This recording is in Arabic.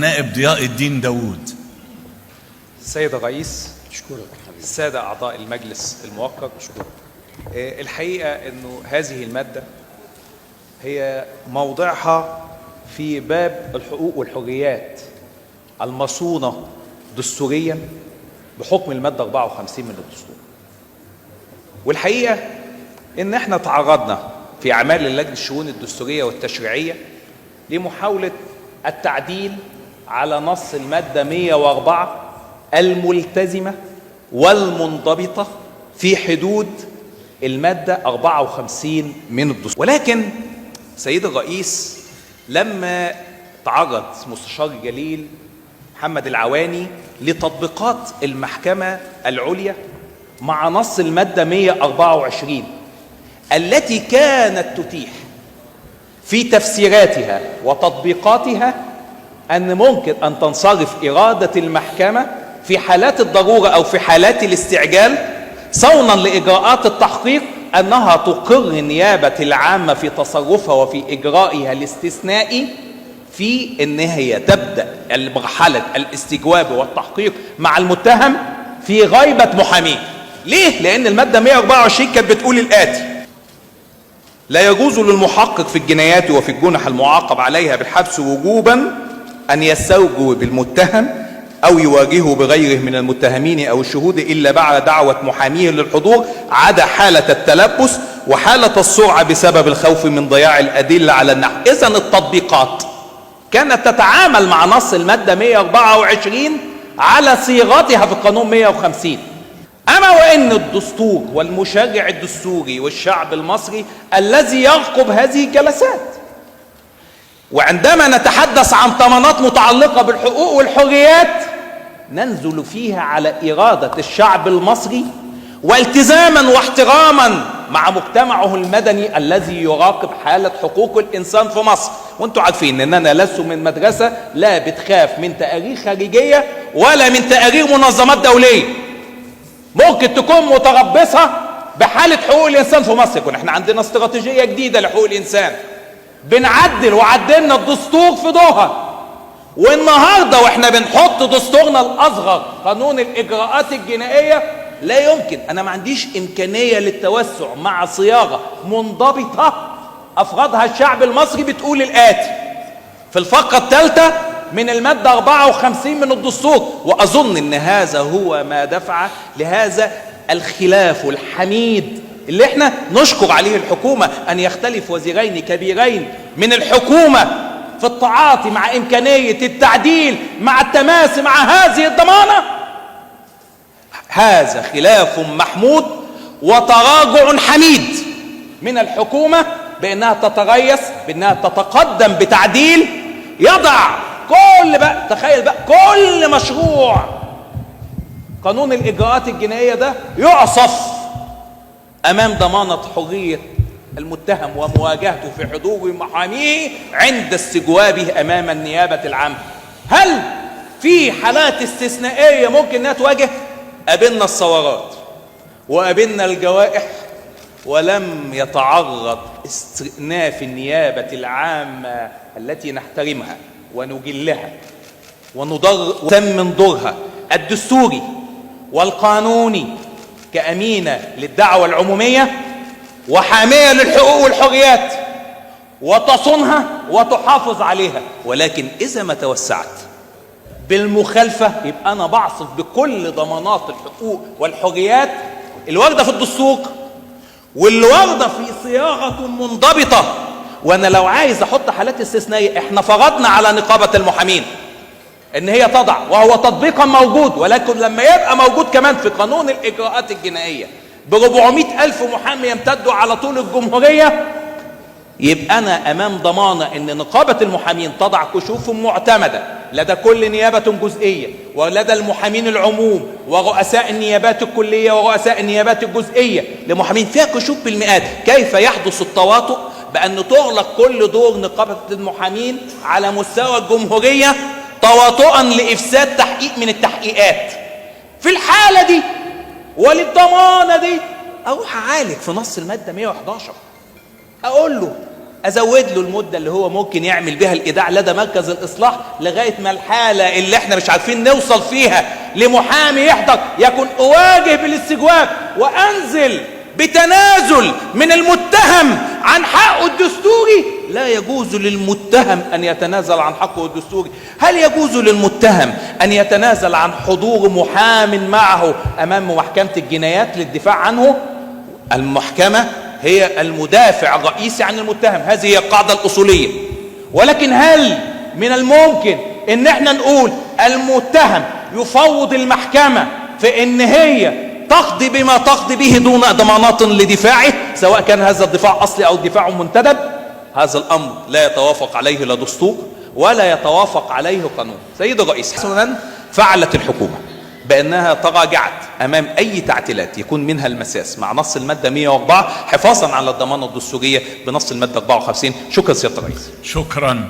النائب ضياء الدين داوود. السيد الرئيس، أشكرك. السادة أعضاء المجلس الموقر، الحقيقة أنه هذه المادة هي موضعها في باب الحقوق والحريات المصونة دستوريا بحكم المادة 54 من الدستور. والحقيقة أن احنا تعرضنا في أعمال اللجنة الشؤون الدستورية والتشريعية لمحاولة التعديل على نص المادة 104 الملتزمة والمنضبطة في حدود المادة 54 من الدستور. ولكن سيد الرئيس لما تعرض مستشار الجليل محمد العواني لتطبيقات المحكمة العليا مع نص المادة 124 التي كانت تتيح في تفسيراتها وتطبيقاتها أن ممكن أن تنصرف إرادة المحكمة في حالات الضرورة أو في حالات الاستعجال صونا لإجراءات التحقيق أنها تقر النيابة العامة في تصرفها وفي إجرائها الاستثنائي في أن هي تبدأ مرحلة الاستجواب والتحقيق مع المتهم في غيبة محاميه. ليه؟ لأن المادة 124 كانت بتقول الآتي: لا يجوز للمحقق في الجنايات وفي الجنح المعاقب عليها بالحبس وجوبا أن يستوجب المتهم أو يواجهه بغيره من المتهمين أو الشهود إلا بعد دعوة محاميه للحضور، عدا حالة التلبس وحالة السرعة بسبب الخوف من ضياع الأدلة على النحو. إذن التطبيقات كانت تتعامل مع نص المادة 124 على صيغتها في القانون 150. أما وإن الدستور والمشرع الدستوري والشعب المصري الذي يرقب هذه الجلسات، وعندما نتحدث عن ضمانات متعلقة بالحقوق والحريات ننزل فيها على إرادة الشعب المصري والتزاما واحتراما مع مجتمعه المدني الذي يراقب حالة حقوق الإنسان في مصر. وانتم عارفين أننا لست من مدرسة لا بتخاف من تقارير خارجية ولا من تقارير منظمات دولية ممكن تكون متربصة بحالة حقوق الإنسان في مصر. يكون احنا عندنا استراتيجية جديدة لحقوق الإنسان، بنعدل وعدلنا الدستور في دوها، والنهارده واحنا بنحط دستورنا الأصغر قانون الإجراءات الجنائية لا يمكن، أنا ما عنديش إمكانية للتوسع مع صياغة منضبطة أفرادها الشعب المصري بتقول الآتي في الفقرة الثالثة من المادة 54 من الدستور. وأظن أن هذا هو ما دفع لهذا الخلاف الحميد اللي احنا نشكر عليه الحكومة، أن يختلف وزيرين كبيرين من الحكومة في التعاطي مع إمكانية التعديل مع التماسي مع هذه الضمانة. هذا خلاف محمود وتراجع حميد من الحكومة بأنها تتريث، بأنها تتقدم بتعديل يضع كل بقى، تخيل بقى، كل مشروع قانون الإجراءات الجنائية ده يعصف أمام ضمانة حرية المتهم ومواجهته في حضور محاميه عند استجوابه أمام النيابة العامة. هل في حالات استثنائية ممكن أنها تواجه؟ قابلنا الثورات وقابلنا الجوائح ولم يتعرض استئناف النيابة العامة التي نحترمها ونجلها وتم دورها الدستوري والقانوني كأمينة للدعوة العمومية وحامية للحقوق والحريات وتصونها وتحافظ عليها. ولكن إذا ما توسعت بالمخالفة يبقى أنا بعصف بكل ضمانات الحقوق والحريات الواردة في الدستور واللي واردة في صياغة منضبطة. وأنا لو عايز أحط حالات استثنائية، إحنا فرضنا على نقابة المحامين إن هي تضع، وهو تطبيقا موجود، ولكن لما يبقى موجود كمان في قانون الإجراءات الجنائية ب400,000 محامي يمتدوا على طول الجمهورية، يبقى أنا أمام ضمانة إن نقابة المحامين تضع كشوف معتمدة لدى كل نيابة جزئية ولدى المحامين العموم ورؤساء النيابات الكلية ورؤساء النيابات الجزئية لمحامين فيها كشوف بالمئات. كيف يحدث التواطؤ بأن تغلق كل دور نقابة المحامين على مستوى الجمهورية تواطؤا لإفساد تحقيق من التحقيقات؟ في الحالة دي وللضمانة دي أروح أعالج في نص المادة 111 أقول له ازود له المده اللي هو ممكن يعمل بها الايداع لدى مركز الاصلاح لغايه ما الحاله اللي احنا مش عارفين نوصل فيها لمحامي يحضر يكون اواجه بالاستجواب وانزل بتنازل من المتهم عن حقه الدستوري. لا يجوز للمتهم ان يتنازل عن حقه الدستوري. هل يجوز للمتهم ان يتنازل عن حضور محام معه امام محكمه الجنايات للدفاع عنه؟ المحكمه هي المدافع الرئيسي عن المتهم، هذه هي القاعدة الأصولية. ولكن هل من الممكن ان احنا نقول المتهم يفوض المحكمة في ان هي تقضي بما تقضي به دون ضمانات لدفاعه، سواء كان هذا الدفاع أصلي أو دفاع منتدب؟ هذا الأمر لا يتوافق عليه لا دستور ولا يتوافق عليه قانون. سيد الرئيس، حسنا فعلت الحكومة بأنها تراجعت أمام أي تعديلات يكون منها المساس مع نص المادة 104 حفاظا على الضمانة الدستورية بنص المادة 54. شكرا سيادة الرئيس. شكرا.